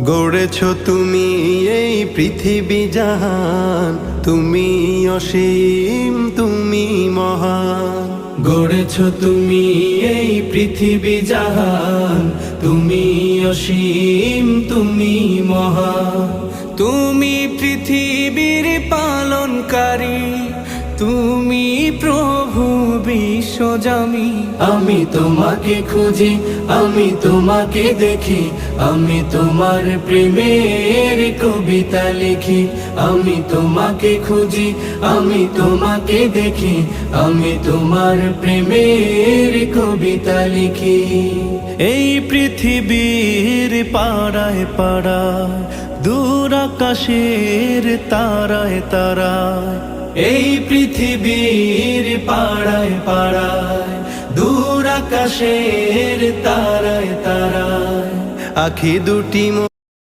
গড়েছ তুমি এই পৃথিবী জাহান, তুমি অসীম তুমি মহান। গড়েছ তুমি এই পৃথিবী জাহান, তুমি অসীম তুমি মহান। তুমি পৃথিবীর পালনকারী, তুমি প্রভু বিশ্বজামি। আমি তোমাকে খুঁজি, আমি তোমাকে দেখি, আমি তোমার প্রেমের কবিতা লিখি। আমি তোমাকে খুঁজি, আমি তোমাকে দেখি, আমি তোমার প্রেমের কবিতা লিখি। এই পৃথিবীর পাড়ায় পাড়ায়, দূর আকাশের তারায় তারায়, এই পৃথিবীর পাড়ায় পাড়ায়, দূর আকাশের তারায় তারায়, আখি দুটি